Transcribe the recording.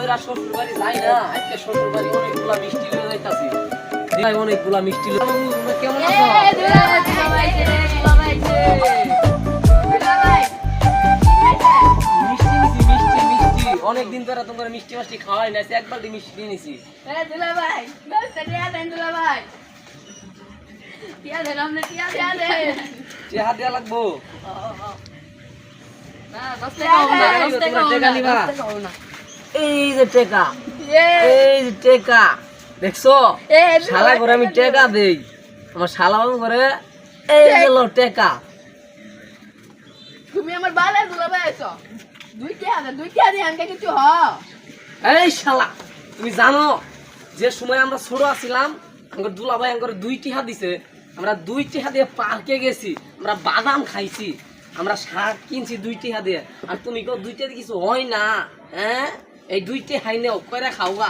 ধরে শ্বশুর বাড়ি যাই না, আজকে শ্বশুর বাড়ি অনেকগুলা মিষ্টি লয়ে যাইতাছি। ভাই অনেকগুলা মিষ্টি লয়ে কেমন আছো? মিষ্টি নিছি, মিষ্টি মিষ্টি অনেকদিন ধরে তোমার মিষ্টি মাষ্টি খাওয়াই না, এক বালতি মিষ্টি নিছি। চেহারা দেয়া লাগবো। এই যে টেকা, এই যে টেকা দেখছো, শালা করে আমি টেকা দেই, আমার শালা বাবু করে এই গেল টেকা। তুমি আমার বালের দুলাভাই আছো, দুই কে দিয়ে আনকে কিছু হ। এই শালা তুমি জানো যে সময় আমরা ছোট আছিলাম আমার দুলাভাই আমার 2 টিহা দিছে, আমরা 2 টিহা দিয়ে পার্কে গেছি, আমরা বাদাম খাইছি, আমরা শাক কিনছি 2 টিহা দিয়ে, আর তুমি কেউ 2 টিহা দিয়ে কিছু হয় না। হ্যাঁ এই 2 টিহা হাই নেও কইরা খাওয়া।